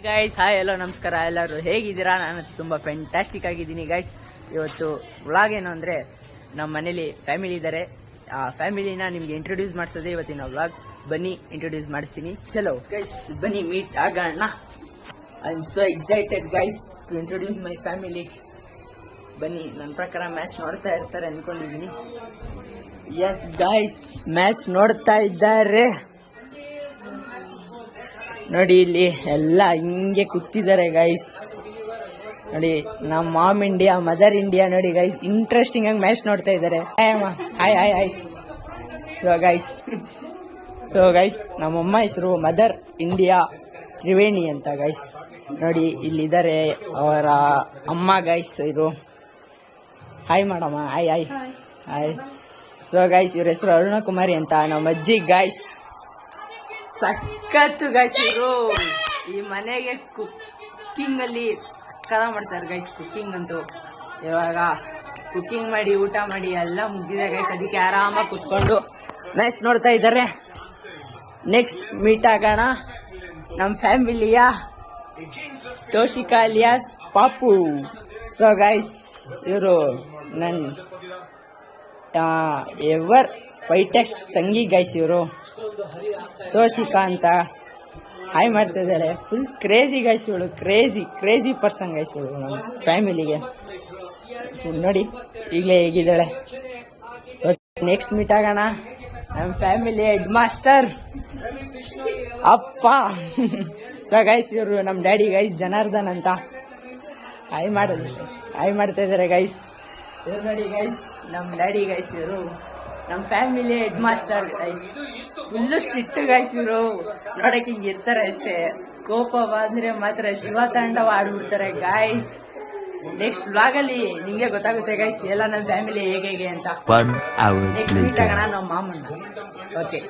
Guys hi ಎಲ್ಲೋ ನಮಸ್ಕಾರ. ಎಲ್ಲರೂ ಹೇಗಿದ್ದೀರಾ? ನಾನು ತುಂಬ ಫ್ಯಾಂಟಾಸ್ಟಿಕ್ ಆಗಿದ್ದೀನಿ ಗೈಸ್. ಇವತ್ತು ವ್ಲಾಗ್ ಏನು ಅಂದರೆ, ನಮ್ಮ ಮನೇಲಿ ಫ್ಯಾಮಿಲಿ ಇದ್ದಾರೆ. ಆ ಫ್ಯಾಮಿಲಿನ ನಿಮ್ಗೆ ಇಂಟ್ರೊಡ್ಯೂಸ್ ಮಾಡಿಸೋದೇ ಇವತ್ತಿನ ವ್ಲಾಗ್. ಬನ್ನಿ ಇಂಟ್ರೊಡ್ಯೂಸ್ ಮಾಡಿಸ್ತೀನಿ. ಚಲೋ ಗೈಸ್, ಬನ್ನಿ ಮೀಟ್ ಆಗೋಣ. I am so excited guys to introduce my family. ಬನ್ನಿ, ನನ್ನ ಪ್ರಕಾರ ಮ್ಯಾಚ್ ನೋಡ್ತಾ ಇರ್ತಾರೆ ಅನ್ಕೊಂಡಿದ್ದೀನಿ. ಎಸ್ ಗೈಸ್, ಮ್ಯಾಚ್ ನೋಡ್ತಾ ಇದ್ದಾರೆ ನೋಡಿ. ಇಲ್ಲಿ ಎಲ್ಲ ಹಿಂಗೆ ಕೂತಿದ್ದಾರೆ ಗೈಸ್. ನೋಡಿ, ನಮ್ಮ ಮಾಮ್ ಇಂಡಿಯಾ, ಮದರ್ ಇಂಡಿಯಾ ನೋಡಿ ಗೈಸ್, ಇಂಟ್ರೆಸ್ಟಿಂಗ್ ಆಗಿ ಮ್ಯಾಚ್ ನೋಡ್ತಾ ಇದ್ದಾರೆ. Hi hi hi. So guys ನಮ್ಮಮ್ಮ ಹೆಸರು ಮದರ್ ಇಂಡಿಯಾ ತ್ರಿವೇಣಿ ಅಂತ ಗೈಸ್. ನೋಡಿ ಇಲ್ಲಿದ್ದಾರೆ ಅವರ ಅಮ್ಮ ಗೈಸ್. ಇರು ಹಾಯ್ ಮಾಡಮ್ಮ. Hi hi hi. So guys ಇವ್ರ ಹೆಸರು ಅರುಣಕುಮಾರಿ ಅಂತ, ನಮ್ಮ ಅಜ್ಜಿ ಗೈಸ್. ಸಖತ್ತು ಗೈಸ್ ಇವರು. ಈ ಮನೆಗೆ ಕುಕ್ಕಿಂಗ್ ಅಲ್ಲಿ ಸಕ್ಕದ ಮಾಡ್ತಾರೆ ಗೈಸ್. ಕುಕ್ಕಿಂಗ್ ಅಂತೂ ಇವಾಗ ಕುಕ್ಕಿಂಗ್ ಮಾಡಿ ಊಟ ಮಾಡಿ ಎಲ್ಲ ಮುಗಿದಿದೆ ಗೈಸ್. ಅದಕ್ಕೆ ಆರಾಮಾಗಿ ಕುತ್ಕೊಂಡು ಮ್ಯಾಚ್ ನೋಡ್ತಾ ಇದ್ದಾರೆ. ನೆಕ್ಸ್ಟ್ ಮೀಟ್ ಆಗೋಣ ನಮ್ಮ ಫ್ಯಾಮಿಲಿಯ ತೋಷಿಕಾ ಅಲಿಯಾಸ್ ಪಾಪು. ಸೊ ಗೈಸ್ ಇವರು ನನ್ನ ಎವರ್ ಫೈಟೆಕ್ಸ್ ತಂಗಿ ಗೈಸ್. ಇವರು ತೋಷಿಕಾ ಅಂತ ಹಾಯ್ ಮಾಡ್ತಾ ಇದ್ದಾರೆ. ಫುಲ್ ಕ್ರೇಜಿ ಗೈಸ್ ಇವಳು, ಕ್ರೇಜಿ ಪರ್ಸನ್ ಗೈಸ್ ಇವಳು ನಮ್ಮ ಫ್ಯಾಮಿಲಿಗೆ. ನೋಡಿ ಈಗಲೇ ಹೇಗಿದ್ದಾಳೆ. ನೆಕ್ಸ್ಟ್ ಮೀಟ್ ಆಗೋಣ ನಮ್ಮ ಫ್ಯಾಮಿಲಿ ಹೆಡ್ ಮಾಸ್ಟರ್ ಅಪ್ಪ. ಸೊ ಗೈಸ್ ಇವರು ನಮ್ಮ ಡ್ಯಾಡಿ ಗೈಸ್, ಜನಾರ್ದನ್ ಅಂತ ಹಾಯ್ ಮಾಡ್ತಾ ಇದ್ದಾರೆ ಗೈಸ್. ಇವ್ರು ನೋಡಿ ಗೈಸ್ ನಮ್ಮ ಡ್ಯಾಡಿ ಗೈಸ್. ಇವರು ನಮ್ಮ family head master guys. Full strict guys ಇವರು. ನೋಡಕ್ ಹಿಂಗೆ ಇರ್ತಾರೆ ಅಷ್ಟೇ. ಕೋಪ ಬಂದ್ರೆ ಮಾತ್ರ ಶಿವತಾಂಡವ ಆಡ್ಬಿಡ್ತಾರೆ ಗೈಸ್. ನೆಕ್ಸ್ಟ್ ವ್ಲಾಗ್ ಅಲ್ಲಿ ನಿಮ್ಗೆ ಗೊತ್ತಾಗುತ್ತೆ ಗೈಸ್ ಎಲ್ಲ ನಮ್ಮ ಫ್ಯಾಮಿಲಿ ಹೇಗೆ ಅಂತ. ನೆಕ್ಸ್ಟ್ ಮೀಟ್ ಆಗೋಣ ನಮ್ಮ ಮಾಮನ್ನ. ಓಕೆ,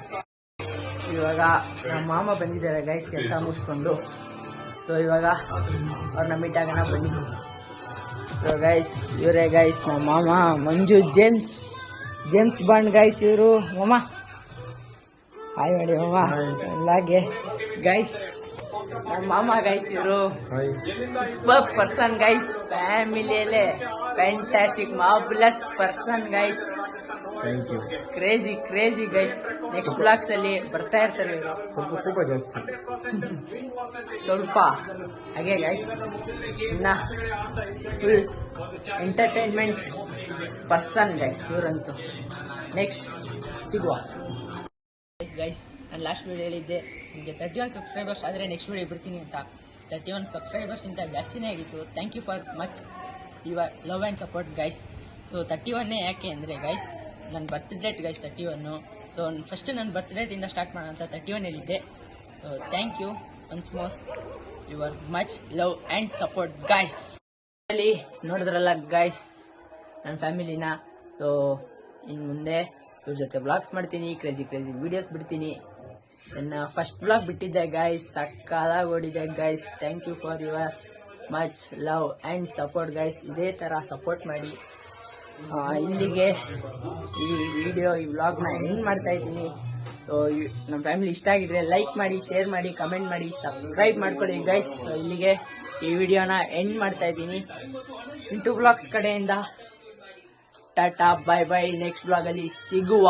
ಇವಾಗ ನಮ್ಮ ಮಾಮ ಬಂದಿದ್ದಾರೆ ಗೈಸ್ ಕೆಲಸ ಮುಗಿಸ್ಕೊಂಡು. ಸೊ ಇವಾಗ ಅವ್ರನ್ನ ಮೀಟ್ ಆಗೋಣ ಬನ್ನಿ. ಸೊ ಗೈಸ್ ಇವರೇ ಗೈಸ್ ನಮ್ಮ ಮಾಮ ಮಂಜು ಜೇಮ್ಸ್ ಬಾಂಡ್ ಗೈಸ್. ಇವರು ಮಾಮ ಹಾಯ್ ಮಾಡಿ ಮಾಮ. ಎಲ್ಲಾಗೆ ಗೈಸ್ ನಮ್ಮ ಮಾಮ ಗೈಸ್. ಇವರು ಸೂಪರ್ ಪರ್ಸನ್ ಗೈಸ್. ಫ್ಯಾಮಿಲಿಯಲ್ಲೇ fantastic marvellous person guys. Crazy guys. Next blogs ಅಲ್ಲಿ ಬರ್ತಾ ಇರ್ತಾರೆ ಇವರು. ಸ್ವಲ್ಪ ಜಾಸ್ತಿ ಸ್ವಲ್ಪ ಹಾಗೆ ಗೈಸ್. ಇನ್ನ ಫುಲ್ ಎಂಟರ್ಟೈನ್ಮೆಂಟ್ ಪರ್ಸನ್ ಗೈಸ್ ಇವರಂತೂ. ನೆಕ್ಸ್ಟ್ ಸಿಗುವ ಗೈಸ್. ನಾನು ಲಾಸ್ಟ್ ವಿಡಿಯೋ ಹೇಳಿದ್ದೆ ನಿಮಗೆ 31 ಸಬ್ಸ್ಕ್ರೈಬರ್ಸ್ ಆದರೆ ನೆಕ್ಸ್ಟ್ ವಿಡಿಯೋ ಬಿಡ್ತೀನಿ ಅಂತ. 31 ಸಬ್ಸ್ಕ್ರೈಬರ್ಸ್ ಇಂತ ಜಾಸ್ತಿನೇ ಆಗಿತ್ತು. Thank you for much your love and support guys. So 31 ಯಾಕೆ ಅಂದರೆ ಗೈಸ್ ನನ್ನ birth date guys 31. So first ನನ್ನ ಬರ್ತ್ ಡೇಟಿಂದ ಸ್ಟಾರ್ಟ್ ಮಾಡೋಣ ಅಂತ 31 ಹೇಳಿದ್ದೆ. So thank you once more your much love and support guys. ಅಲ್ಲಿ ನೋಡಿದ್ರಲ್ಲ ಗೈಸ್ ನನ್ನ ಫ್ಯಾಮಿಲಿನ. ಸೊ ಇನ್ನು ಮುಂದೆ ಇವ್ರ ಜೊತೆ ಬ್ಲಾಗ್ಸ್ ಮಾಡ್ತೀನಿ, ಕ್ರೇಜಿ ವಿಡಿಯೋಸ್ ಬಿಡ್ತೀನಿ. ನನ್ನ ಫಸ್ಟ್ ಬ್ಲಾಗ್ ಬಿಟ್ಟಿದ್ದೆ ಗೈಸ್, ಸಕ್ಕದಾಗಿ ಓಡಿದೆ guys. Thank you for your much love and support guys. ಇದೇ ಥರ ಸಪೋರ್ಟ್ ಮಾಡಿ. ಇಲ್ಲಿಗೆ ಈ ವಿಡಿಯೋ, ಈ ವ್ಲಾಗ್ನ ಎಂಡ್ ಮಾಡ್ತಾ ಇದ್ದೀನಿ. ಸೊ ನಮ್ಮ ಫ್ಯಾಮಿಲಿ ಇಷ್ಟ ಆಗಿದ್ರೆ ಲೈಕ್ ಮಾಡಿ, ಶೇರ್ ಮಾಡಿ, ಕಮೆಂಟ್ ಮಾಡಿ, ಸಬ್ಸ್ಕ್ರೈಬ್ ಮಾಡ್ಕೊಳ್ಳಿ ಗೈಸ್. ಸೊ ಇಲ್ಲಿಗೆ ಈ ವಿಡಿಯೋನ ಎಂಡ್ ಮಾಡ್ತಾ ಇದ್ದೀನಿ. ಚಿಂಟು ಬ್ಲಾಗ್ಸ್ ಕಡೆಯಿಂದ ಟಾಟಾ, ಬೈ ಬೈ. ನೆಕ್ಸ್ಟ್ ಬ್ಲಾಗಲ್ಲಿ ಸಿಗುವ.